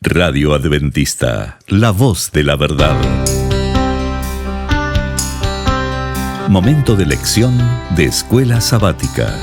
Radio Adventista, la voz de la verdad. Momento de lección de Escuela Sabática.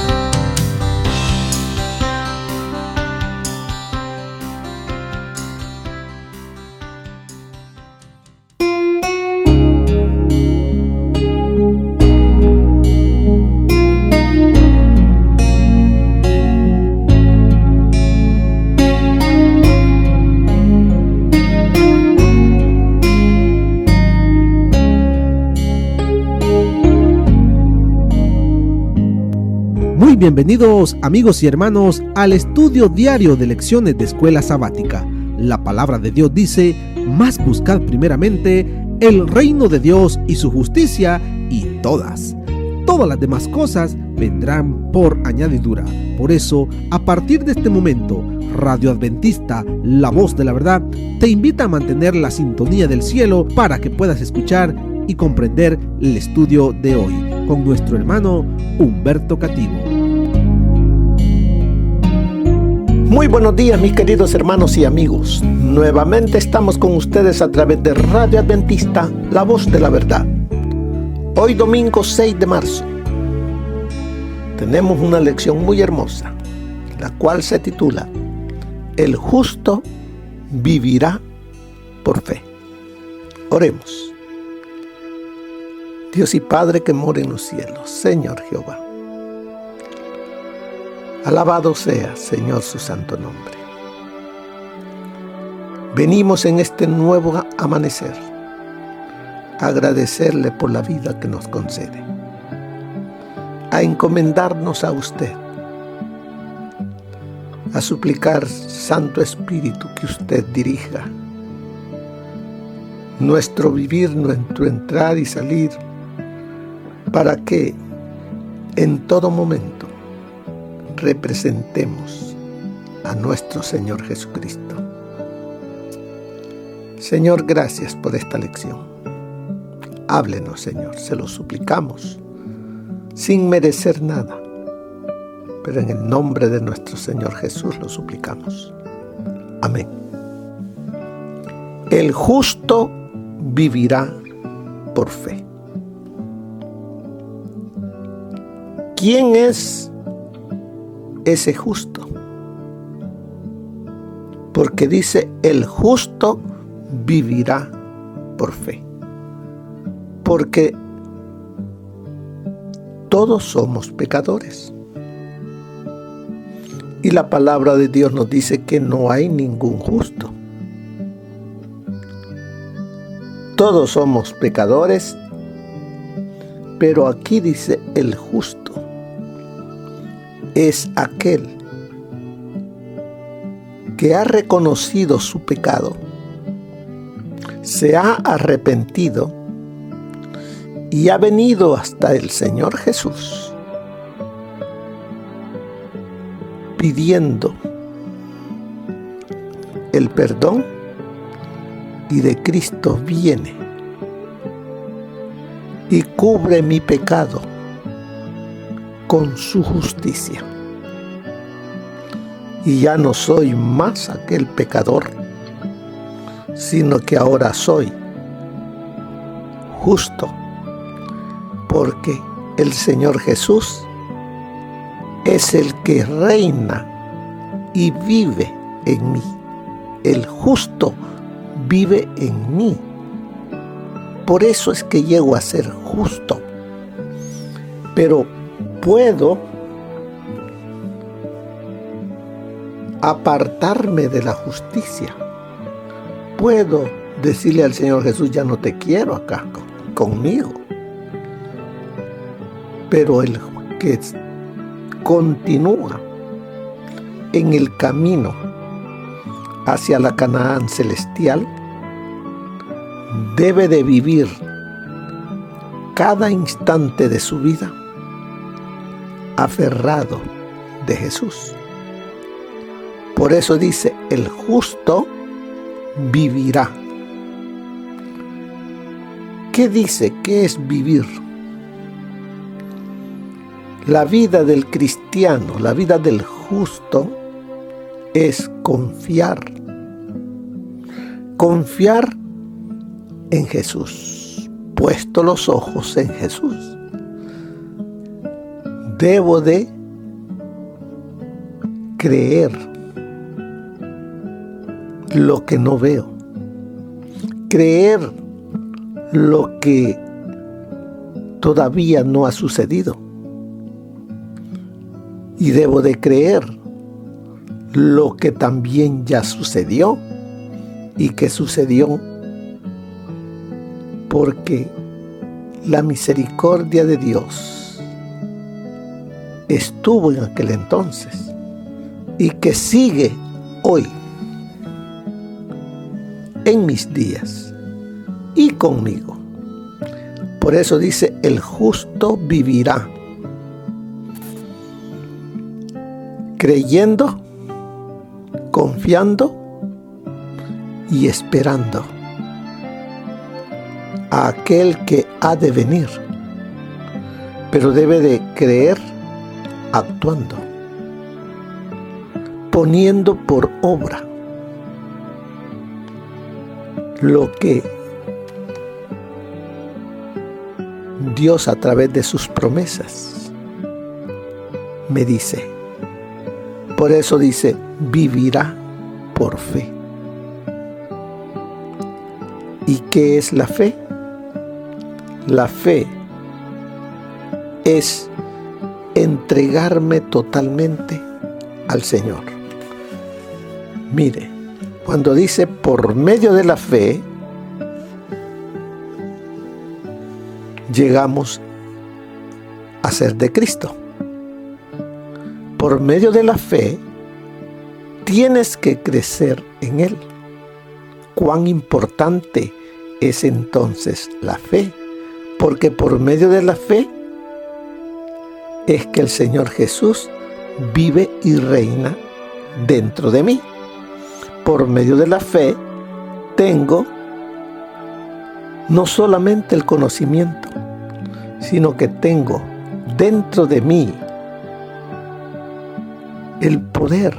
Muy bienvenidos amigos y hermanos al estudio diario de lecciones de Escuela Sabática. La palabra de Dios dice: mas buscad primeramente el reino de Dios y su justicia, y todas las demás cosas vendrán por añadidura. Por eso, a partir de este momento, Radio Adventista, la voz de la verdad, te invita a mantener la sintonía del cielo para que puedas escuchar y comprender el estudio de hoy con nuestro hermano Humberto Cativo. Muy buenos días, mis queridos hermanos y amigos. Nuevamente estamos con ustedes a través de Radio Adventista, la voz de la verdad. Hoy domingo 6 de marzo tenemos una lección muy hermosa, la cual se titula El justo vivirá por fe. Oremos. Dios y Padre que mora en los cielos, Señor Jehová, alabado sea, Señor, su santo nombre. Venimos en este nuevo amanecer a agradecerle por la vida que nos concede, a encomendarnos a usted, a suplicar, Santo Espíritu, que usted dirija nuestro vivir, nuestro entrar y salir, para que en todo momento representemos a nuestro Señor Jesucristo. Señor, gracias por esta lección. Háblenos, Señor, se lo suplicamos, sin merecer nada, pero en el nombre de nuestro Señor Jesús lo suplicamos. Amén. El justo vivirá por fe. ¿Quién es ese justo? Porque dice: el justo vivirá por fe. Porque todos somos pecadores. Y la palabra de Dios nos dice que no hay ningún justo. Todos somos pecadores, pero aquí dice: el justo es aquel que ha reconocido su pecado, se ha arrepentido y ha venido hasta el Señor Jesús pidiendo el perdón, y de Cristo viene y cubre mi pecado con su justicia. Y ya no soy más aquel pecador, sino que ahora soy justo, porque el Señor Jesús es el que reina y vive en mí. El justo vive en mí. Por eso es que llego a ser justo. Pero puedo apartarme de la justicia. Puedo decirle al Señor Jesús: ya no te quiero acá conmigo. Pero el que continúa en el camino hacia la Canaán celestial debe de vivir cada instante de su vida aferrado de Jesús. Por eso dice: el justo vivirá. ¿Qué dice? ¿Qué es vivir? La vida del cristiano, la vida del justo, es confiar confiar en Jesús, puesto los ojos en Jesús. Debo de creer lo que no veo, creer lo que todavía no ha sucedido, y debo de creer lo que también ya sucedió y que sucedió porque la misericordia de Dios estuvo en aquel entonces y que sigue hoy en mis días y conmigo. Por eso dice, el justo vivirá creyendo, confiando y esperando a aquel que ha de venir, pero debe de creer actuando, poniendo por obra lo que Dios a través de sus promesas me dice. Por eso dice, vivirá por fe. ¿Y qué es la fe? La fe es entregarme totalmente al Señor. Mire, cuando dice por medio de la fe, llegamos a ser de Cristo. Por medio de la fe, tienes que crecer en Él. ¿Cuán importante es entonces la fe? Porque por medio de la fe es que el Señor Jesús vive y reina dentro de mí. Por medio de la fe tengo no solamente el conocimiento, sino que tengo dentro de mí el poder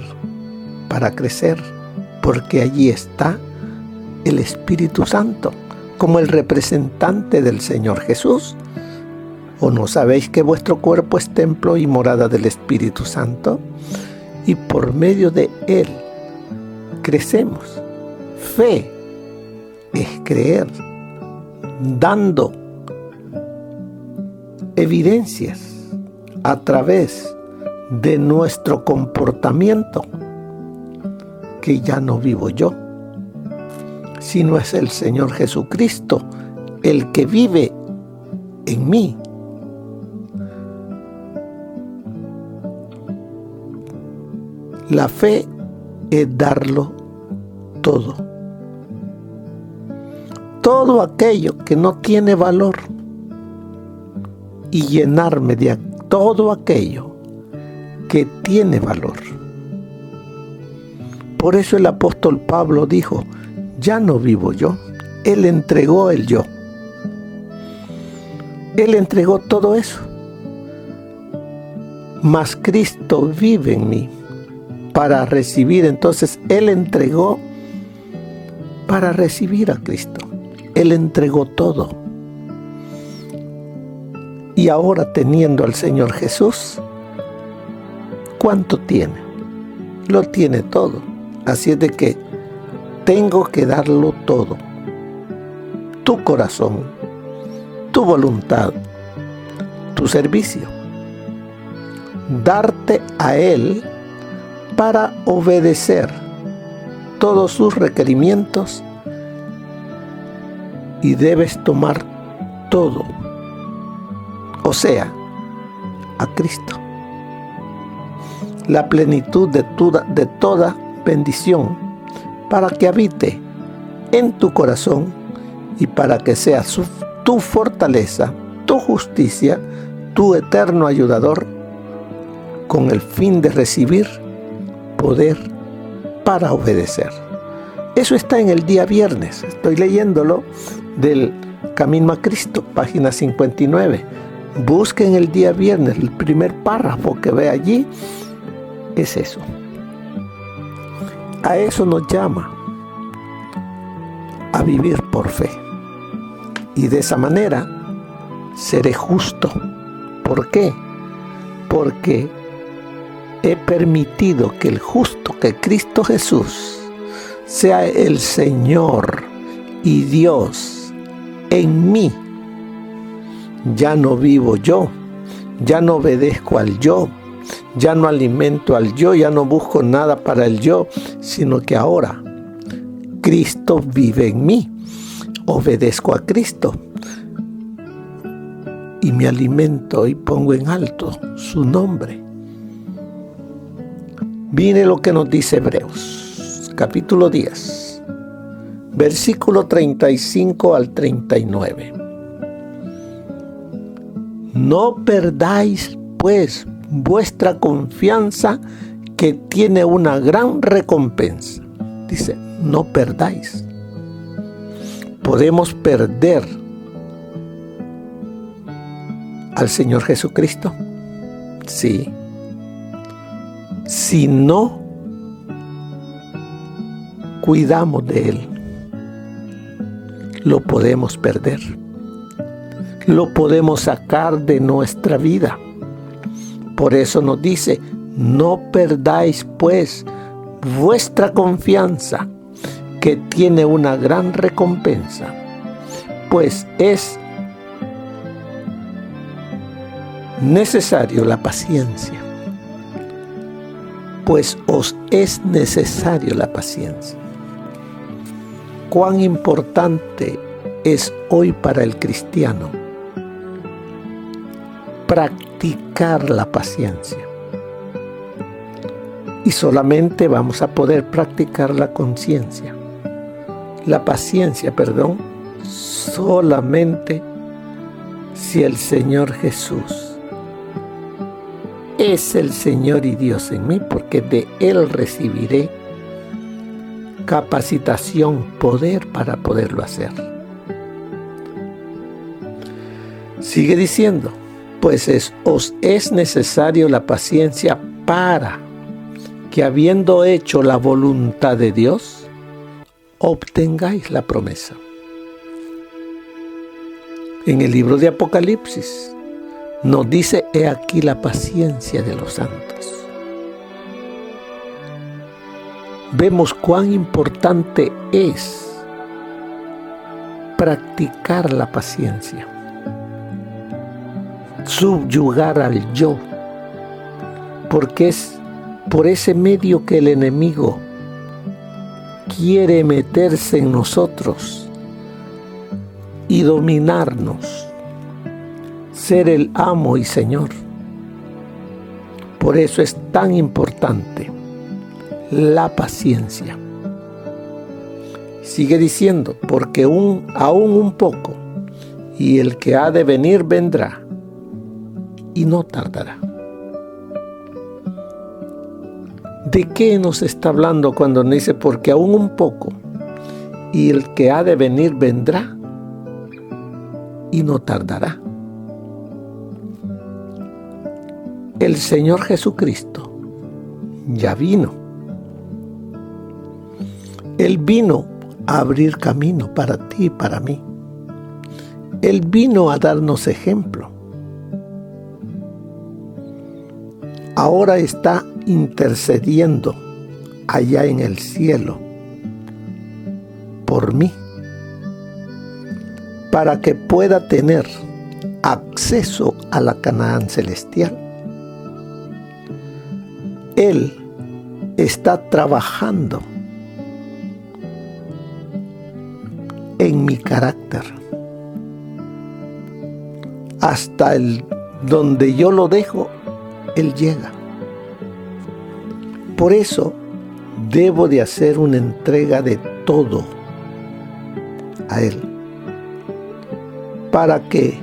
para crecer, porque allí está el Espíritu Santo como el representante del Señor Jesús. ¿O no sabéis que vuestro cuerpo es templo y morada del Espíritu Santo? Y por medio de Él crecemos. Fe es creer, dando evidencias a través de nuestro comportamiento, que ya no vivo yo, sino es el Señor Jesucristo el que vive en mí. La fe es darlo todo. Todo aquello que no tiene valor y llenarme de todo aquello que tiene valor. Por eso el apóstol Pablo dijo, ya no vivo yo. Él entregó el yo. Él entregó todo eso. Mas Cristo vive en mí para recibir. Entonces Él entregó para recibir a Cristo. Él entregó todo. Y ahora teniendo al Señor Jesús, ¿cuánto tiene? Lo tiene todo. Así es de que tengo que darlo todo. Tu corazón, tu voluntad, tu servicio. Darte a Él para obedecer todos sus requerimientos, y debes tomar todo, o sea, a Cristo. La plenitud de toda bendición, para que habite en tu corazón y para que sea tu fortaleza, tu justicia, tu eterno ayudador, con el fin de recibir poder para obedecer. Eso está en el día viernes. Estoy leyéndolo del Camino a Cristo, página 59. Busquen el día viernes, el primer párrafo que ve allí es eso. A eso nos llama a vivir por fe. Y de esa manera seré justo. ¿Por qué? Porque he permitido que el justo, que Cristo Jesús, sea el Señor y Dios en mí. Ya no vivo yo, ya no obedezco al yo, ya no alimento al yo, ya no busco nada para el yo, sino que ahora Cristo vive en mí. Obedezco a Cristo y me alimento y pongo en alto su nombre. Mire lo que nos dice Hebreos, capítulo 10, versículo 35 al 39. No perdáis, pues, vuestra confianza, que tiene una gran recompensa. Dice, no perdáis. ¿Podemos perder al Señor Jesucristo? Sí. Si no cuidamos de Él, lo podemos perder. Lo podemos sacar de nuestra vida. Por eso nos dice, no perdáis pues vuestra confianza, que tiene una gran recompensa, pues es necesario la paciencia. Pues os es necesario la paciencia. Cuán importante es hoy para el cristiano practicar la paciencia. Y solamente vamos a poder practicar la conciencia. La paciencia, solamente si el Señor Jesús es el Señor y Dios en mí, porque de Él recibiré capacitación, poder para poderlo hacer. Sigue diciendo, pues os es necesario la paciencia para que, habiendo hecho la voluntad de Dios, obtengáis la promesa. En el libro de Apocalipsis nos dice, he aquí la paciencia de los santos. Vemos cuán importante es practicar la paciencia, subyugar al yo, porque es por ese medio que el enemigo quiere meterse en nosotros y dominarnos, ser el amo y Señor. Por eso es tan importante la paciencia. Sigue diciendo, porque aún un poco, y el que ha de venir vendrá, y no tardará. ¿De qué nos está hablando cuando nos dice, porque aún un poco, y el que ha de venir vendrá, y no tardará? El Señor Jesucristo ya vino. Él vino a abrir camino para ti y para mí. Él vino a darnos ejemplo. Ahora está intercediendo allá en el cielo por mí, para que pueda tener acceso a la Canaán celestial. Él está trabajando en mi carácter hasta donde yo lo dejo, Él llega. Por eso debo de hacer una entrega de todo a Él, para que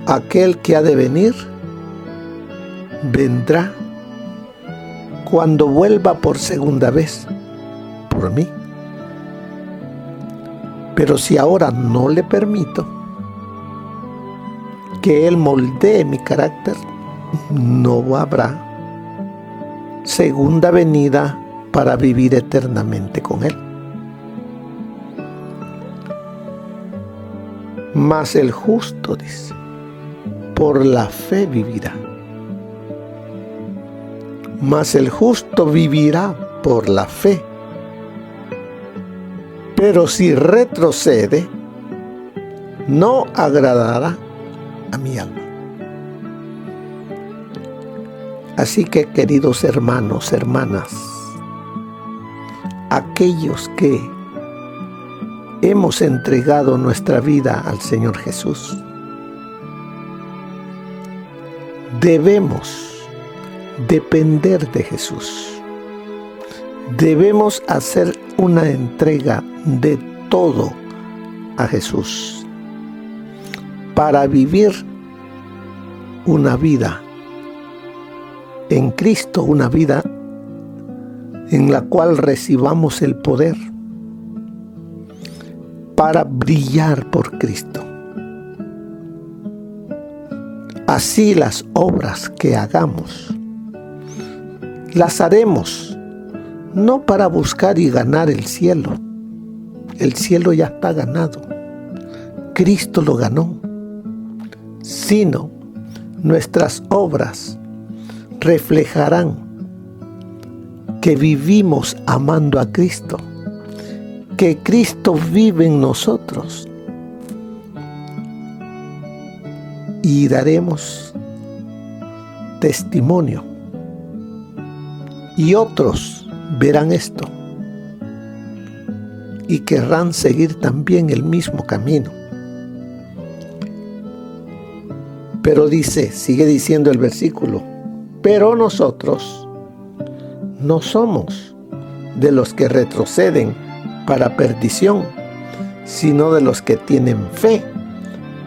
aquel que ha de venir vendrá cuando vuelva por segunda vez por mí. Pero si ahora no le permito que Él moldee mi carácter, no habrá segunda venida para vivir eternamente con Él. Mas el justo, dice, por la fe vivirá. Mas el justo vivirá por la fe. Pero si retrocede, no agradará a mi alma. Así que, queridos hermanos, hermanas, aquellos que hemos entregado nuestra vida al Señor Jesús, debemos depender de Jesús. Debemos hacer una entrega de todo a Jesús para vivir una vida en Cristo, una vida en la cual recibamos el poder para brillar por Cristo. Así las obras que hagamos, las haremos no para buscar y ganar el cielo. El cielo ya está ganado. Cristo lo ganó. Sino nuestras obras reflejarán que vivimos amando a Cristo, que Cristo vive en nosotros, y daremos testimonio, y otros verán esto y querrán seguir también el mismo camino. Pero dice, sigue diciendo el versículo, pero nosotros no somos de los que retroceden para perdición, sino de los que tienen fe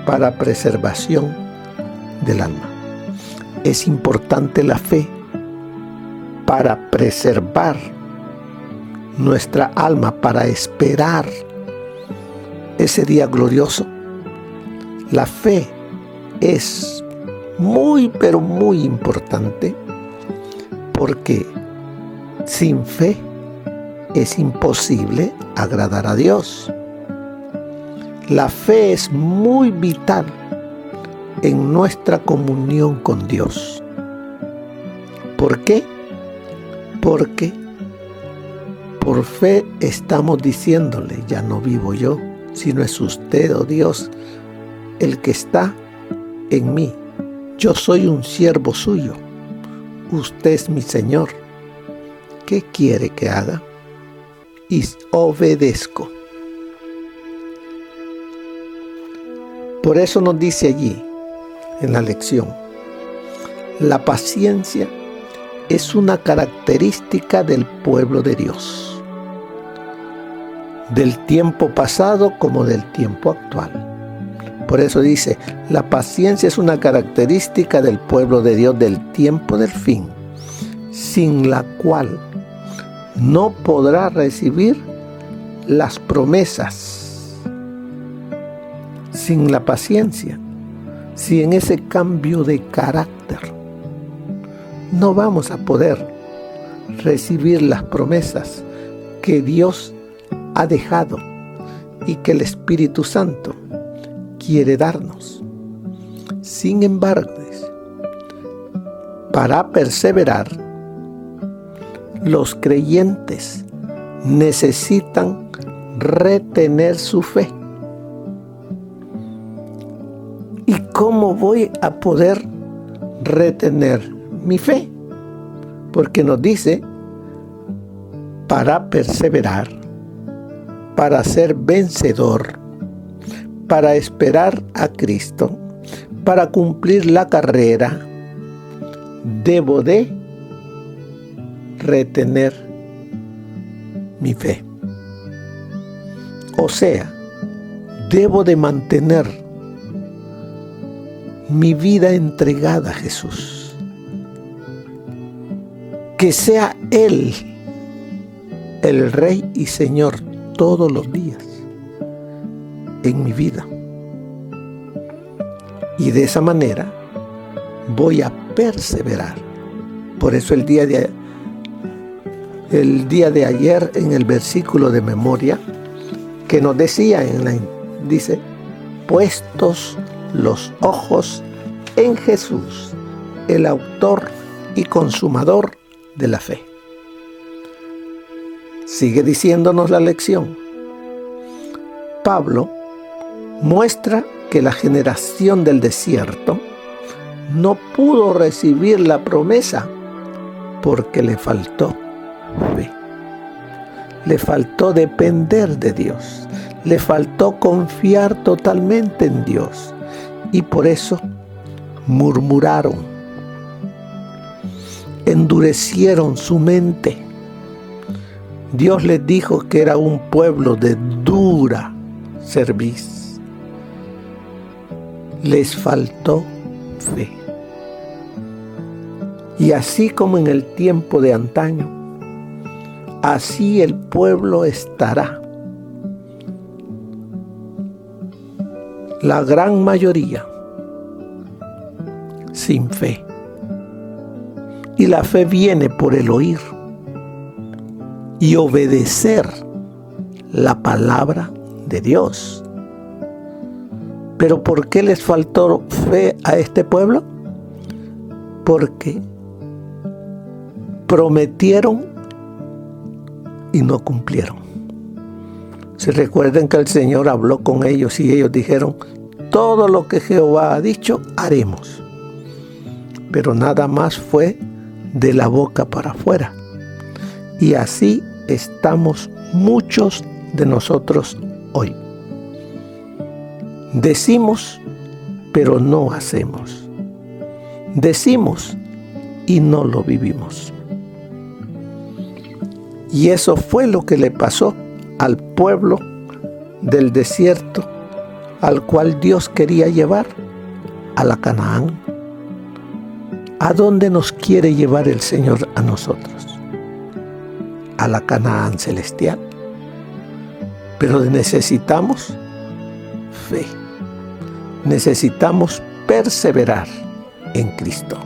para preservación del alma. Es importante la fe para preservar nuestra alma, para esperar ese día glorioso. La fe es muy, pero muy importante, porque sin fe es imposible agradar a Dios. La fe es muy vital en nuestra comunión con Dios. ¿Por qué? Porque por fe estamos diciéndole, ya no vivo yo, sino es usted, oh Dios, el que está en mí. Yo soy un siervo suyo. Usted es mi Señor. ¿Qué quiere que haga? Y obedezco. Por eso nos dice allí, en la lección, la paciencia es una característica del pueblo de Dios, del tiempo pasado como del tiempo actual. Por eso dice, la paciencia es una característica del pueblo de Dios del tiempo del fin, sin la cual no podrá recibir las promesas. Sin la paciencia, sin ese cambio de carácter, no vamos a poder recibir las promesas que Dios ha dejado y que el Espíritu Santo quiere darnos. Sin embargo, para perseverar, los creyentes necesitan retener su fe. ¿Y cómo voy a poder retener mi fe? Porque nos dice, para perseverar, para ser vencedor, para esperar a Cristo, para cumplir la carrera, debo de retener mi fe. O sea, debo de mantener mi vida entregada a Jesús. Que sea Él el Rey y Señor todos los días en mi vida. Y de esa manera voy a perseverar. Por eso el día de ayer, en el versículo de memoria que nos decía, dice, puestos los ojos en Jesús, el autor y consumador de la fe. Sigue diciéndonos la lección. Pablo muestra que la generación del desierto no pudo recibir la promesa porque le faltó fe. Le faltó depender de Dios. Le faltó confiar totalmente en Dios. Y por eso murmuraron. Endurecieron su mente. Dios les dijo que era un pueblo de dura cerviz. Les faltó fe. Y así como en el tiempo de antaño, así el pueblo estará. La gran mayoría sin fe. Y la fe viene por el oír y obedecer la palabra de Dios. ¿Pero por qué les faltó fe a este pueblo? Porque prometieron y no cumplieron. Se recuerden que el Señor habló con ellos y ellos dijeron: todo lo que Jehová ha dicho, haremos. Pero nada más fue de la boca para afuera. Y así estamos muchos de nosotros hoy. Decimos, pero no hacemos. Decimos y no lo vivimos. Y eso fue lo que le pasó al pueblo del desierto, al cual Dios quería llevar a la Canaán. ¿A dónde nos quiere llevar el Señor a nosotros? A la Canaán celestial. Pero necesitamos fe. Necesitamos perseverar en Cristo.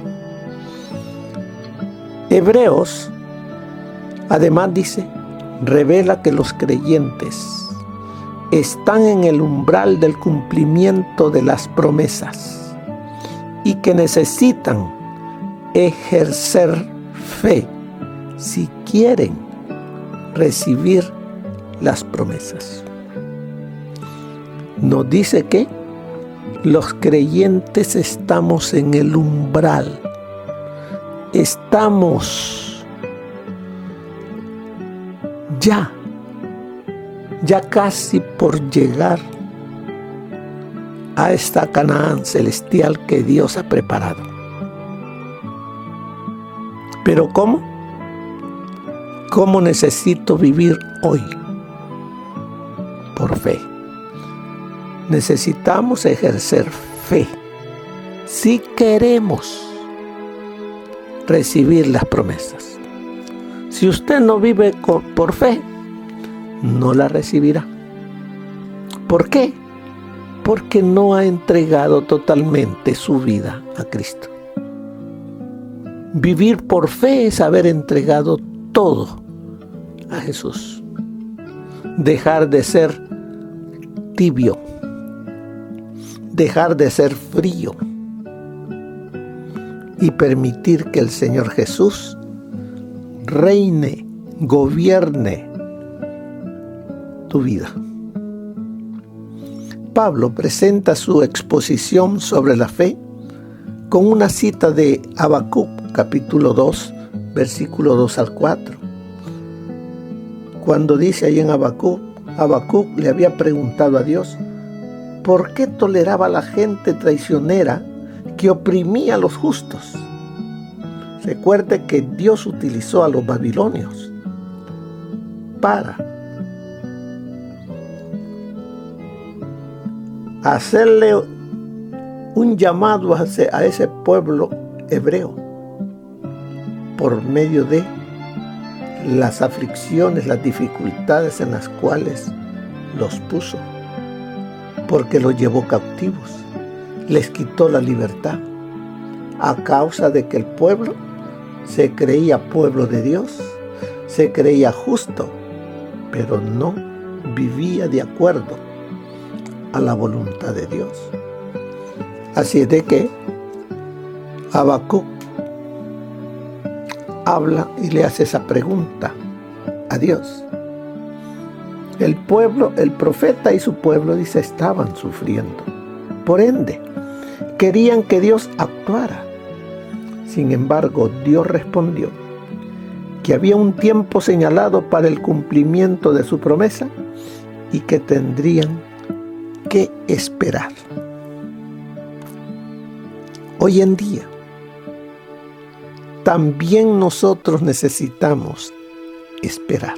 Hebreos, además dice, revela que los creyentes están en el umbral del cumplimiento de las promesas y que necesitan ejercer fe si quieren recibir las promesas. Nos dice que los creyentes estamos en el umbral. Estamos ya casi por llegar a esta Canaán celestial que Dios ha preparado. Pero ¿cómo? ¿Cómo necesito vivir hoy? Por fe. Necesitamos ejercer fe si queremos recibir las promesas. Si usted no vive por fe, no la recibirá. ¿Por qué? Porque no ha entregado totalmente su vida a Cristo. Vivir por fe es haber entregado todo a Jesús. Dejar de ser tibio. Dejar de ser frío. Y permitir que el Señor Jesús reine, gobierne tu vida. Pablo presenta su exposición sobre la fe con una cita de Habacuc, capítulo 2, versículo 2 al 4. Cuando dice ahí en Habacuc le había preguntado a Dios, ¿por qué toleraba a la gente traicionera que oprimía a los justos? Recuerde que Dios utilizó a los babilonios para hacerle un llamado a ese pueblo hebreo por medio de las aflicciones, las dificultades en las cuales los puso, porque los llevó cautivos, les quitó la libertad a causa de que el pueblo se creía pueblo de Dios, se creía justo, pero no vivía de acuerdo a la voluntad de Dios. Así es de que Habacuc habla y le hace esa pregunta a Dios. El pueblo, el profeta y su pueblo, dice, estaban sufriendo. Por ende, querían que Dios actuara. Sin embargo, Dios respondió que había un tiempo señalado para el cumplimiento de su promesa y que tendrían que esperar. Hoy en día, también nosotros necesitamos esperar.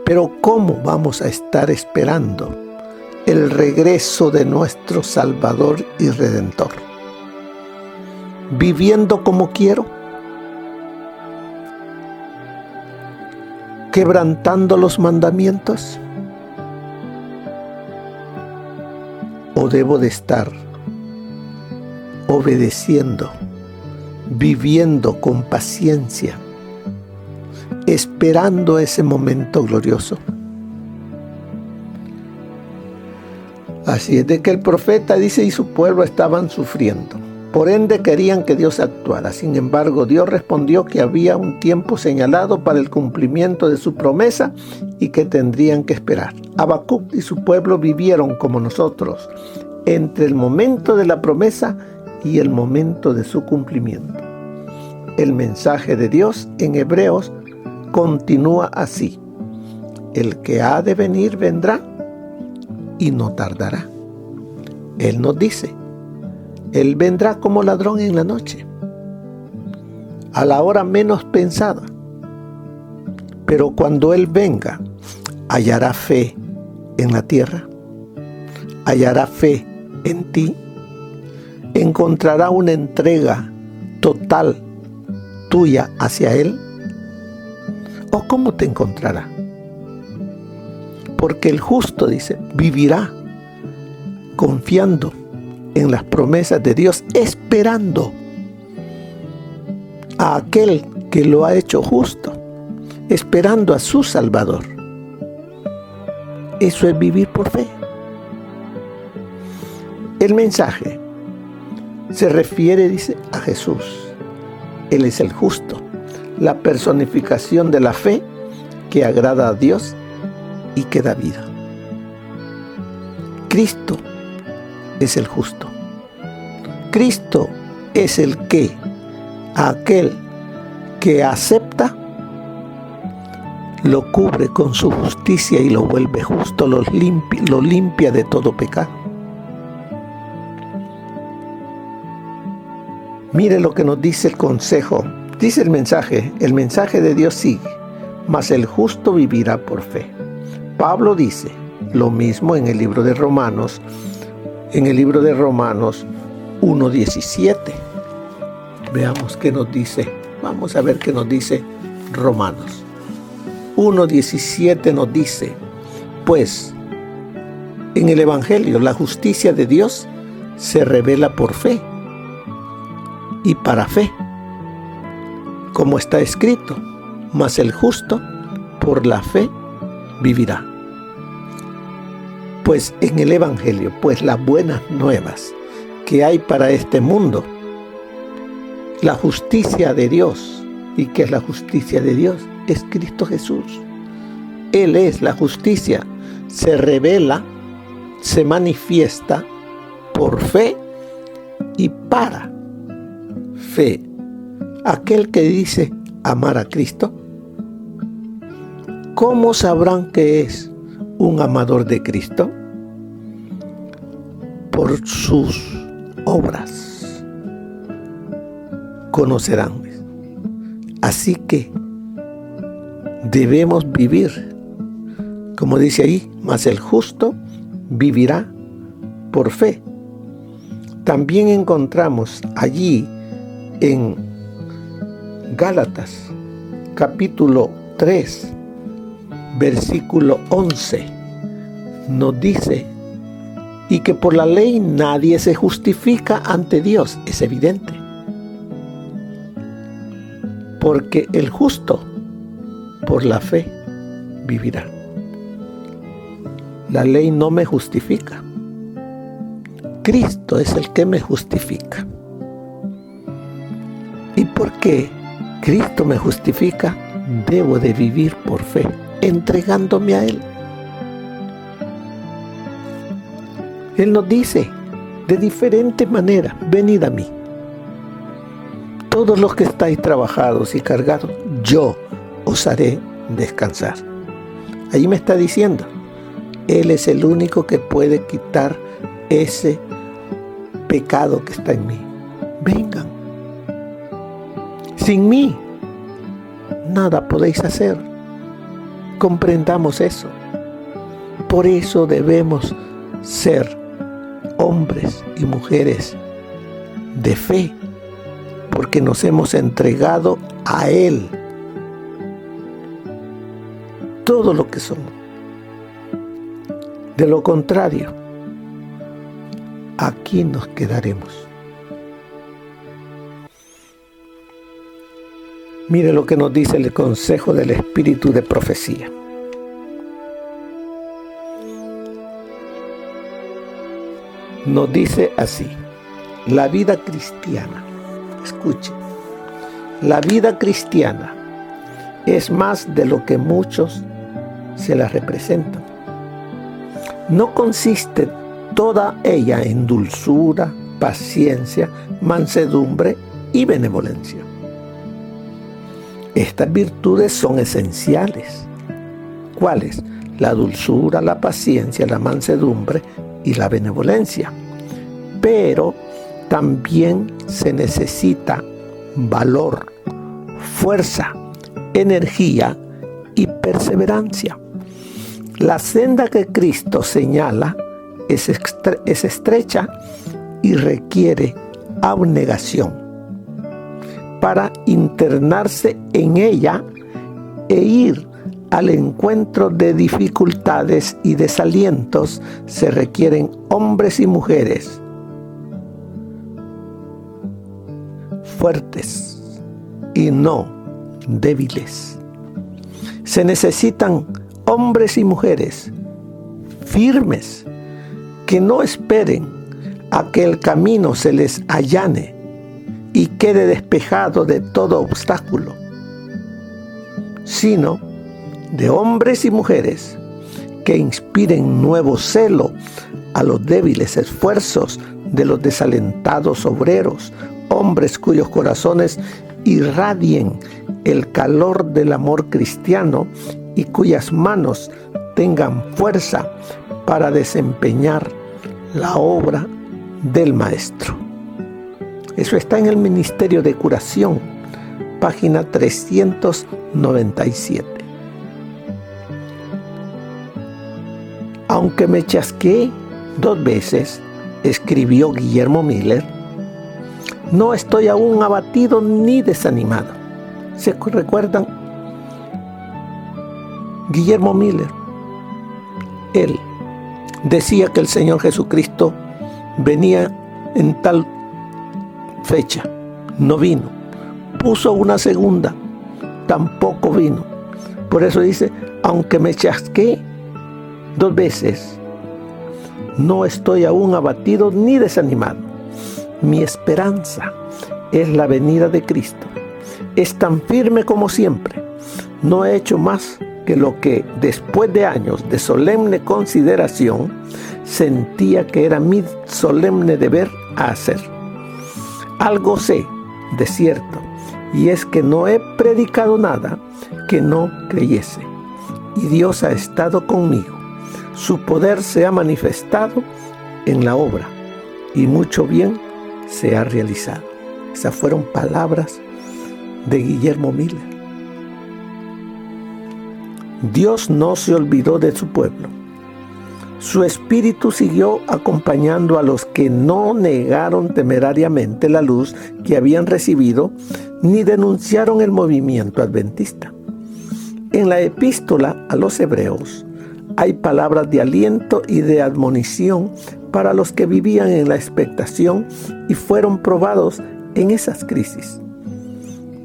Pero ¿cómo vamos a estar esperando el regreso de nuestro Salvador y Redentor? ¿Viviendo como quiero? ¿Quebrantando los mandamientos? ¿O debo de estar obedeciendo, viviendo con paciencia, esperando ese momento glorioso? Así es de que el profeta dice, y su pueblo estaban sufriendo. Por ende querían que Dios actuara. Sin embargo, Dios respondió que había un tiempo señalado para el cumplimiento de su promesa y que tendrían que esperar. Habacuc y su pueblo vivieron como nosotros, entre el momento de la promesa y el momento de su cumplimiento. El mensaje de Dios en Hebreos continúa así: el que ha de venir vendrá y no tardará. Él nos dice, Él vendrá como ladrón en la noche, a la hora menos pensada. Pero cuando Él venga, hallará fe en la tierra, hallará fe en ti, encontrará una entrega total tuya hacia Él. ¿O cómo te encontrará? Porque el justo, dice, vivirá confiando en las promesas de Dios, esperando a aquel que lo ha hecho justo, esperando a su Salvador. Eso es vivir por fe. El mensaje se refiere, dice, a Jesús. Él es el justo, la personificación de la fe que agrada a Dios y que da vida. Cristo es el justo. Cristo es el que, aquel que acepta, lo cubre con su justicia y lo vuelve justo, lo limpia de todo pecado. Mire lo que nos dice el consejo, dice el mensaje de Dios sigue, mas el justo vivirá por fe. Pablo dice lo mismo en el libro de Romanos, 1:17. Veamos qué nos dice, vamos a ver qué nos dice Romanos. 1:17 nos dice, pues en el Evangelio la justicia de Dios se revela por fe y para fe, como está escrito, mas el justo por la fe vivirá. Pues en el Evangelio, pues las buenas nuevas que hay para este mundo, la justicia de Dios. ¿Y qué es la justicia de Dios? Es Cristo Jesús. Él es la justicia. Se revela, se manifiesta por fe y para fe. Aquel que dice amar a Cristo, ¿cómo sabrán que es un amador de Cristo? Por sus obras conocerán. Así que debemos vivir, como dice ahí, mas el justo vivirá por fe. También encontramos allí en Gálatas, capítulo 3, versículo 11, nos dice, y que por la ley nadie se justifica ante Dios. Es evidente. Porque el justo por la fe vivirá. La ley no me justifica. Cristo es el que me justifica. ¿Y por qué Cristo me justifica? Debo de vivir por fe, entregándome a Él. Él nos dice de diferente manera: venid a mí, todos los que estáis trabajados y cargados, yo os haré descansar. Ahí me está diciendo, Él es el único que puede quitar ese pecado que está en mí. Vengan. Sin mí, nada podéis hacer. Comprendamos eso. Por eso debemos ser hombres y mujeres de fe, porque nos hemos entregado a Él todo lo que somos. De lo contrario, aquí nos quedaremos. Mire lo que nos dice el consejo del Espíritu de profecía. Nos dice así: la vida cristiana, escuche, la vida cristiana es más de lo que muchos se la representan. No consiste toda ella en dulzura, paciencia, mansedumbre y benevolencia. Estas virtudes son esenciales. ¿Cuáles? La dulzura, la paciencia, la mansedumbre y la benevolencia. Pero también se necesita valor, fuerza, energía y perseverancia. La senda que Cristo señala es estrecha y requiere abnegación. Para internarse en ella e ir al encuentro de dificultades y desalientos, se requieren hombres y mujeres fuertes y no débiles. Se necesitan hombres y mujeres firmes que no esperen a que el camino se les allane y quede despejado de todo obstáculo, sino de hombres y mujeres que inspiren nuevo celo a los débiles esfuerzos de los desalentados obreros, hombres cuyos corazones irradien el calor del amor cristiano y cuyas manos tengan fuerza para desempeñar la obra del Maestro. Eso está en el Ministerio de Curación, página 397. Aunque me chasqueé 2 veces, escribió Guillermo Miller, no estoy aún abatido ni desanimado. ¿Se recuerdan? Guillermo Miller, él decía que el Señor Jesucristo venía en tal fecha, no vino. Puso una segunda, tampoco vino. Por eso dice, aunque me chasqué 2 veces, no estoy aún abatido ni desanimado. Mi esperanza es la venida de Cristo. Es tan firme como siempre. No he hecho más que lo que después de años de solemne consideración sentía que era mi solemne deber hacer. Algo sé de cierto, y es que no he predicado nada que no creyese, y Dios ha estado conmigo. Su poder se ha manifestado en la obra, y mucho bien se ha realizado. Esas fueron palabras de Guillermo Miller. Dios no se olvidó de su pueblo. Su espíritu siguió acompañando a los que no negaron temerariamente la luz que habían recibido, ni denunciaron el movimiento adventista. En la epístola a los Hebreos hay palabras de aliento y de admonición para los que vivían en la expectación y fueron probados en esas crisis.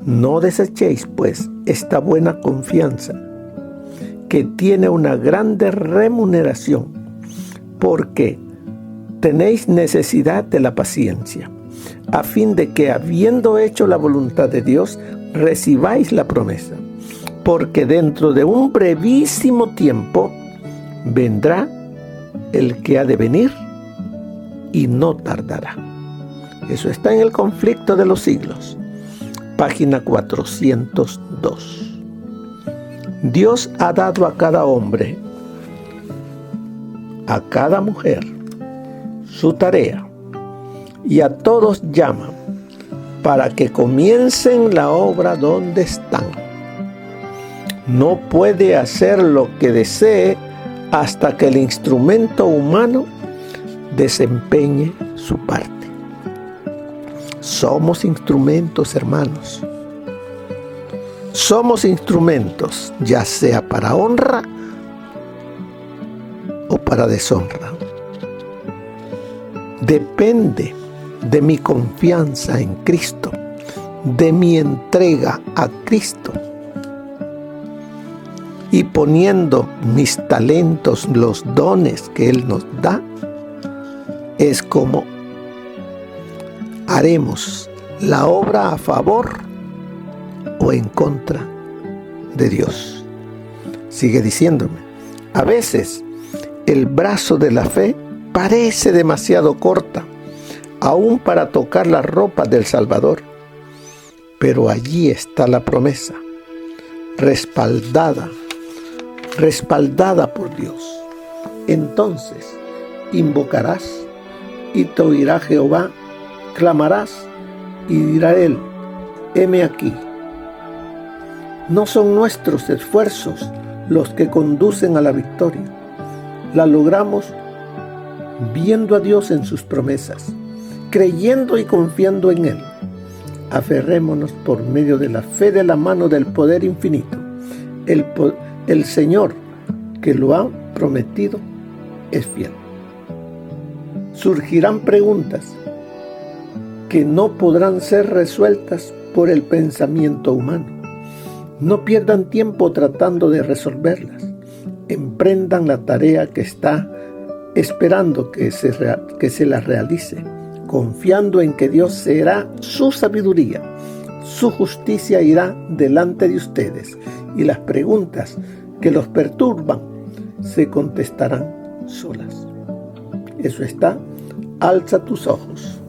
No desechéis, pues, esta buena confianza, que tiene una grande remuneración, porque tenéis necesidad de la paciencia, a fin de que, habiendo hecho la voluntad de Dios, recibáis la promesa. Porque dentro de un brevísimo tiempo vendrá el que ha de venir y no tardará. Eso está en el Conflicto de los Siglos, página 402. Dios ha dado a cada hombre, a cada mujer, su tarea, y a todos llama para que comiencen la obra donde están. No puede hacer lo que desee hasta que el instrumento humano desempeñe su parte. Somos instrumentos, hermanos. Somos instrumentos, ya sea para honra o para deshonra. Depende de mi confianza en Cristo, de mi entrega a Cristo, y poniendo mis talentos, los dones que Él nos da, es como haremos la obra a favor o en contra de Dios. Sigue diciéndome, a veces el brazo de la fe parece demasiado corta, aún para tocar la ropa del Salvador, pero allí está la promesa, respaldada por Dios. Entonces invocarás y te oirá Jehová, clamarás y dirá Él, heme aquí. No son nuestros esfuerzos los que conducen a la victoria. La logramos viendo a Dios en sus promesas, creyendo y confiando en Él. Aferrémonos por medio de la fe de la mano del poder infinito. El Señor que lo ha prometido es fiel. Surgirán preguntas que no podrán ser resueltas por el pensamiento humano. No pierdan tiempo tratando de resolverlas. Emprendan la tarea que está esperando que se la realice, confiando en que Dios será su sabiduría. Su justicia irá delante de ustedes y las preguntas que los perturban se contestarán solas. Eso está, Alza tus ojos,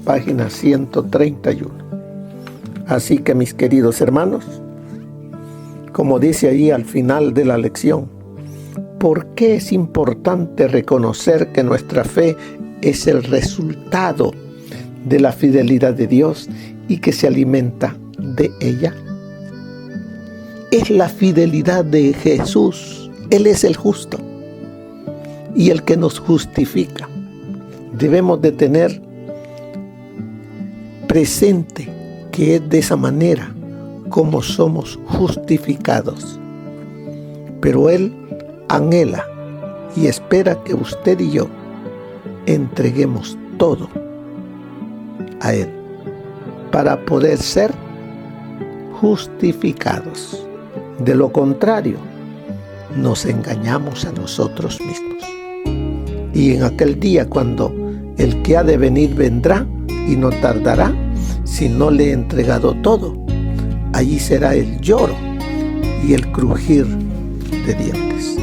página 131. Así que, mis queridos hermanos, como dice ahí al final de la lección, ¿por qué es importante reconocer que nuestra fe es el resultado de la fidelidad de Dios y que se alimenta de ella? Es la fidelidad de Jesús. Él es el justo y el que nos justifica. Debemos de tener presente que es de esa manera como somos justificados. Pero Él anhela y espera que usted y yo entreguemos todo a Él para poder ser justificados. De lo contrario, nos engañamos a nosotros mismos. Y en aquel día, cuando el que ha de venir vendrá y no tardará, si no le he entregado todo, allí será el lloro y el crujir de dientes.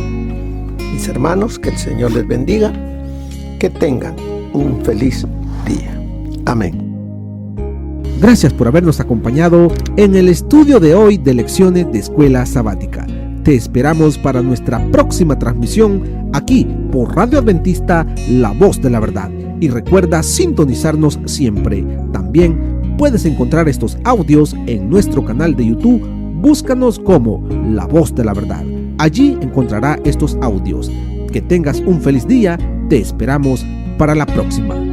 Mis hermanos, que el Señor les bendiga, que tengan un feliz día. Amén. Gracias por habernos acompañado en el estudio de hoy de Lecciones de Escuela Sabática. Te esperamos para nuestra próxima transmisión aquí por Radio Adventista, La Voz de la Verdad. Y recuerda sintonizarnos siempre. También puedes encontrar estos audios en nuestro canal de YouTube. Búscanos como La Voz de la Verdad. Allí encontrará estos audios. Que tengas un feliz día. Te esperamos para la próxima.